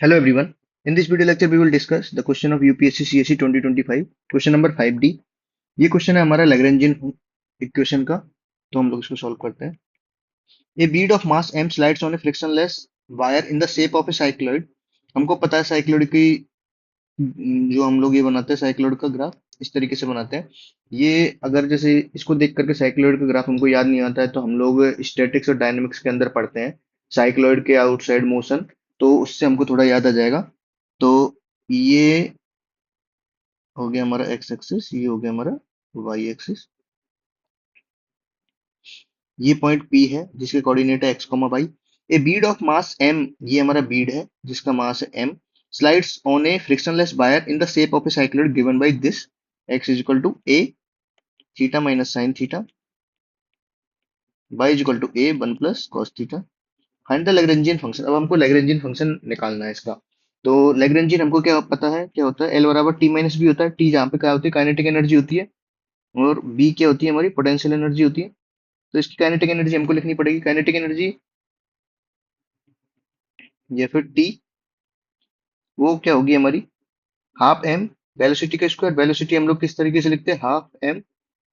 Hello everyone. In this video lecture we will discuss the question of UPSC CSE 2025 question number 5D। ये question है हमारा Lagrangian equation का। तो हम लोग इसको सॉल्व करते हैं। A bead of mass m slides on a frictionless wire in the shape of a cycloid। हमको पता है साइक्लोइड की जो हम लोग ये बनाते हैं साइक्लोइड का ग्राफ इस तरीके से बनाते हैं। ये अगर जैसे इसको देख करके साइक्लोइड का ग्राफ हमको याद नहीं आता है तो हम लोग स्टैटिक्स और डायनेमिक्स के अंदर पढ़ते हैं साइक्लोइड के आउटसाइड मोशन। तो उससे हमको थोड़ा याद आ जाएगा। तो ये हो गया हमारा एक्स एक्सिस, ये हो गया हमारा वाई एक्सिस। ये पॉइंट पी है जिसके कोऑर्डिनेट है X comma Y. A bead of mass M, ये हमारा बीड है जिसका मास है M, slides on a frictionless wire in the shape of a cycloid given by this X is equal to A theta minus sine theta, Y is equal to A one plus cos theta. Find the Lagrangian function. अब हमको Lagrangian function निकालना है इसका। तो Lagrangian हमको क्या पता है, क्या होता है, एल बराबर टी माइनस बी होता है। टी जहाँ पे क्या होती है, काइनेटिक एनर्जी होती है, और बी क्या होती है, हमारी पोटेंशियल एनर्जी होती है। तो इसकी काइनेटिक एनर्जी हमको लिखनी पड़ेगी। काइनेटिक एनर्जी या फिर टी, वो क्या होगी हमारी, हाफ एम वेलोसिटी का स्क्वायर। वेलोसिटी हम लोग किस तरीके से लिखते हैं, हाफ एम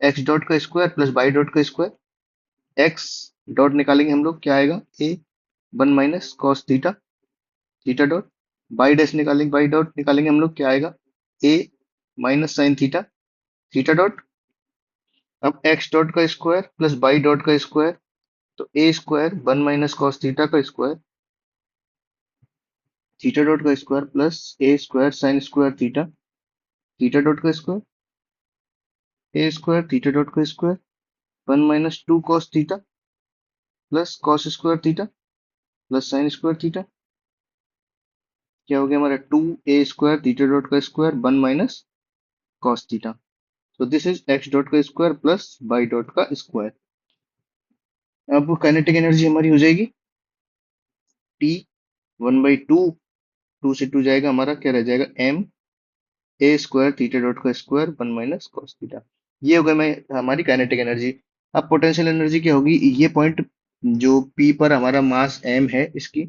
एक्स डॉट का स्क्वायर प्लस वाई डॉट का स्क्वायर। एक्स डॉट निकालेंगे हम लोग, क्या आएगा, A one minus cos theta theta dot. Y dash निकालेंगे, वाई डॉट निकालेंगे हम लोग, क्या आएगा, A minus sine theta theta dot. अब एक्स डॉट का स्क्वायर प्लस वाई डॉट का स्क्वायर, तो ए square one minus cos theta का स्क्वायर थीटा डॉट का square plus A square sine square theta theta dot का square, A square theta dot का square one minus two cos theta plus cos square theta plus sine square theta. क्या हो गया हमारा, two A square theta dot का square one minus cos theta. तो this is X dot का square plus Y dot का square. अब kinetic energy हमारी हो जाएगी T one by two, two से टू जाएगा, हमारा क्या रह जाएगा, M A square theta dot का square one minus cos theta. ये हो गया मैं हमारी काइनेटिक एनर्जी। अब पोटेंशियल एनर्जी क्या होगी, ये पॉइंट जो पी पर हमारा मास एम है इसकी,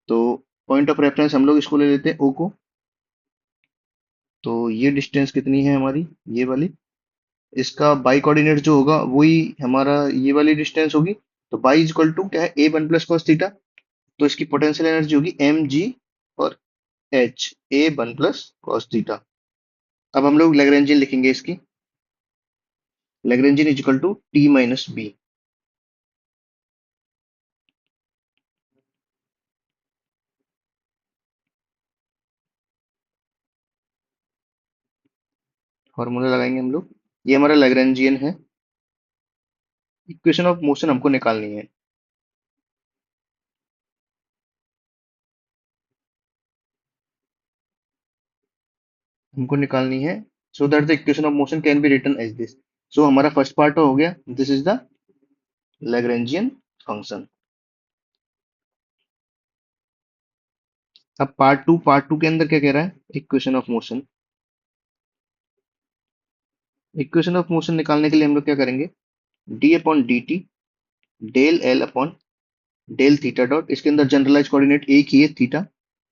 तो पॉइंट ऑफ रेफरेंस हम लोग इसको ले लेते हैं ओ को। तो ये डिस्टेंस कितनी है हमारी, ये वाली। इसका बाई कोऑर्डिनेट जो होगा वही हमारा ये वाली डिस्टेंस होगी। तो बाई इज इक्वल टू क्या है, A one plus cos theta. तो इसकी पोटेंशियल एनर्जी होगी एम जी और H, A one plus cos theta. अब हम लोग लैग्रेंजियन लिखेंगे इसकी। Lagrangian is equal to T minus V. Formula लगाएंगे हम लोग। ये हमारा लैग्रेंजियन है। इक्वेशन ऑफ मोशन हमको निकालनी है। हमको निकालनी है so that the equation of motion can be written as this. So हमारा फर्स्ट पार्ट हो गया, this is the Lagrangian function. अब पार्ट टू के अंदर क्या कह रहा है, equation of motion. Equation of motion निकालने के लिए हम लोग क्या करेंगे, D upon D T del L upon del theta dot, इसके अंदर जनरलाइज कोऑर्डिनेट एक ही है theta,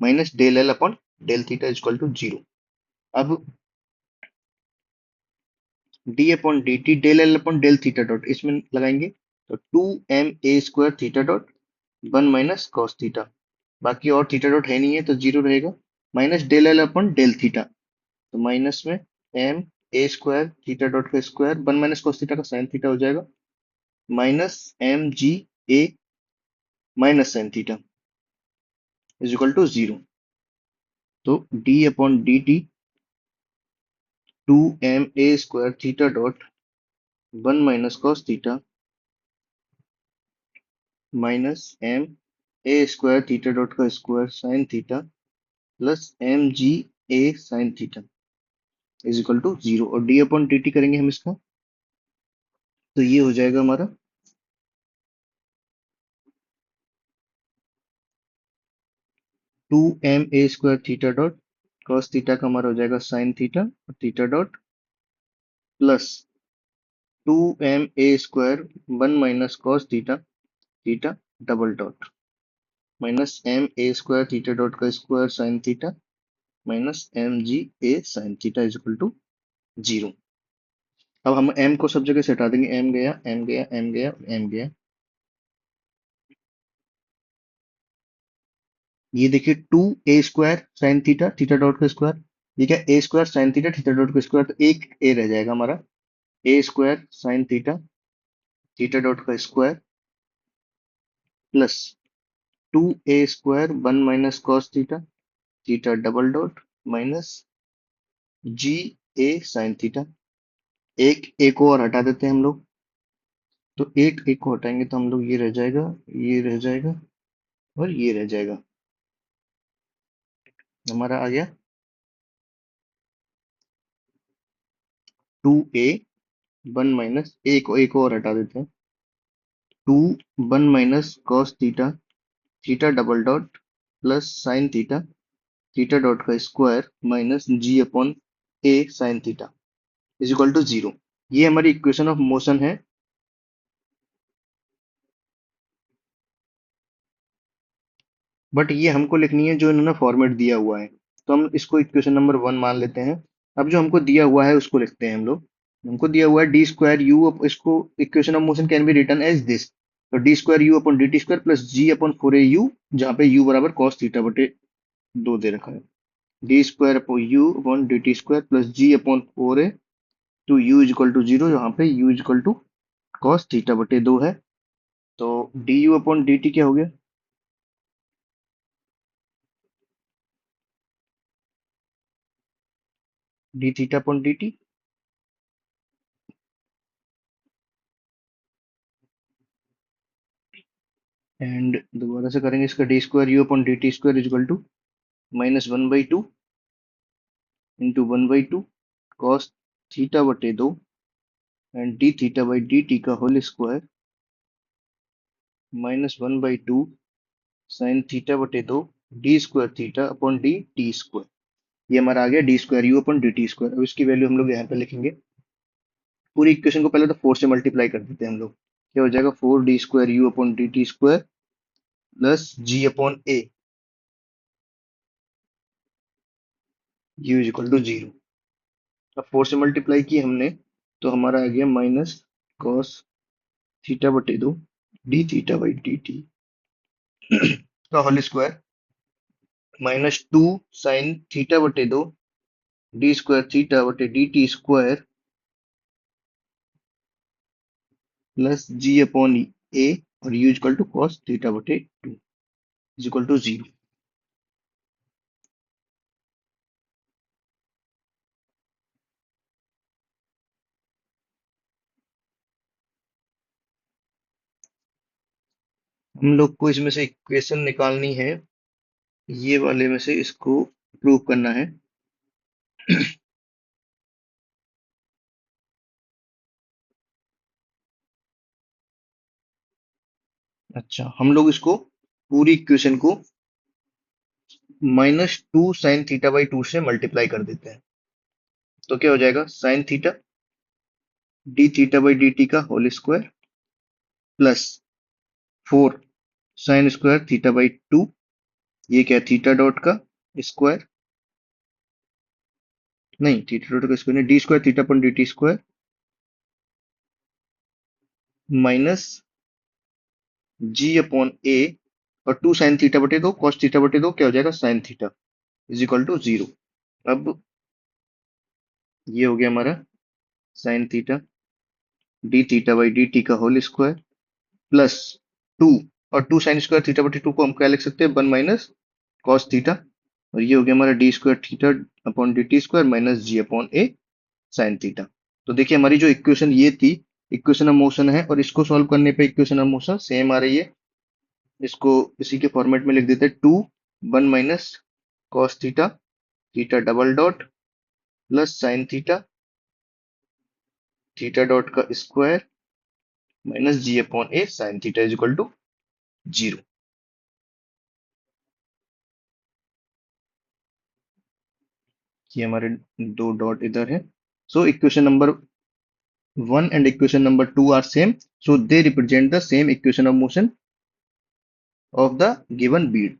minus del L upon del theta is equal to zero. अब D upon D T del L upon del theta dot इसमें लगाएंगे, तो two M A square theta dot one minus cos theta. बाकी और theta dot है नहीं है तो जीरो रहेगा, minus del L upon del theta, तो माइनस में M A square theta dot का square one minus cos theta का साइन थीटा हो जाएगा, minus M G A minus sine theta is equal to zero. तो D upon D T two M A square theta dot one minus cos theta minus M A square theta dot का square sine theta plus M G A sine theta is equal to zero. और D upon D T करेंगे हम इसका, तो ये हो जाएगा हमारा two M A square theta dot cos theta का हमारा हो जाएगा साइन थीटा और theta dot plus two M A square one minus cos theta theta double dot. Minus M A square theta dot का square sine theta minus M G A sine theta is equal to 0। अब हम m को सब जगह से हटा देंगे, m गया, m गया, m गया, m गया। ये देखिए 2a² sine theta theta dot का स्क्वायर, ये क्या a² sine theta theta dot का स्क्वायर, तो एक a रह जाएगा हमारा। a² sine theta theta dot का square plus 2a² 1 minus cos theta theta double dot minus G A sine theta. एक a को और हटा देते हैं हम लोग, तो एक a को हटाएंगे तो हम लोग ये रह जाएगा, ये रह जाएगा और ये रह जाएगा। हमारा आ गया 2a 1 माइनस एक और हटा देते हैं, 1 minus cos theta theta double dot plus sine theta theta dot का square minus ji upon A sine theta is equal to 0। ये हमारी इक्वेशन ऑफ मोशन है। बट ये हमको लिखनी है जो इन्होंने फॉर्मेट दिया हुआ है, तो हम इसको इक्वेशन नंबर 1 मान लेते हैं। अब जो हमको दिया हुआ है उसको लिखते हैं हम लोग। हमको दिया हुआ है डी स्क्वायर यू, इसको equation of motion can be return as this, तो D square U upon D T square plus G upon 4a u, जहाँ पे u बराबर कॉस थीटा बटे 2 दे रखा है। D square upon U upon D T square plus G upon 4a to u is equal to 0, यहाँ पे u is equal to cos theta बटे 2 है। तो D U upon D T क्या हो गया, D theta upon D T, and दोबारा से करेंगे इसका D square U upon D T square is equal to -1/2 into 1/2 cos theta बटे 2 and D theta by D T का होल स्क्वायर -1/2 साइन थीटा बटे 2 D square theta upon D T square. ये हमारा आ गया D square U upon D T square. अब इसकी value हम लोग यहाँ पे लिखेंगे। पूरी इक्वेशन को पहले तो 4 से मल्टीप्लाई कर देते हैं हम लोग। क्या हो जाएगा, 4d² U upon D T square plus G upon A U is equal to 0। अब 4 से मल्टीप्लाई की हमने, तो हमारा आ गया माइनस कॉस थीटा बटे 2 D theta by D T का होल स्क्वायर -2 साइन थीटा बटे 2 डी स्क्वायर थीटा बटे D T square plus G upon A और U equal to cos theta बटे 2 इज इक्वल टू 0। हम लोग को इसमें से इक्वेशन निकालनी है, ये वाले में से इसको प्रूव करना है। अच्छा, हम लोग इसको पूरी इक्वेशन को -2 साइन थीटा बाई 2 से मल्टीप्लाई कर देते हैं, तो क्या हो जाएगा sine theta D theta by D T का whole square plus 4 sine square theta by 2, ये क्या थीटा डॉट का स्क्वायर, नहीं थीटा डॉट का स्क्वायर नहीं, D square theta upon D T square minus ji upon A और 2 sine theta बटे 2 cos theta बटे 2 क्या हो जाएगा sine theta is equal to 0। अब ये हो गया हमारा sine theta D theta by D T का होल स्क्वायर प्लस 2, और 2 साइन स्क्वायर थीटा बटे 2 को हम क्या लिख सकते हैं 1 माइनस कॉस थीटा, और ये हो गया हमारा D square theta upon D T square minus जी अपॉन ए साइन थीटा। तो देखिए हमारी जो इक्वेशन ये थी, इक्वेशन ऑफ मोशन है, और इसको सॉल्व करने पे इक्वेशन ऑफ मोशन सेम आ रही है। इसको इसी के फॉर्मेट में लिख देते हैं 2 1 minus cos theta theta double dot plus sine theta theta dot का square minus ji upon A sine theta is equal to 0। ये हमारे दो डॉट इधर है। So equation number 1 and equation number 2 are same, so they represent the same equation of motion of the given bead.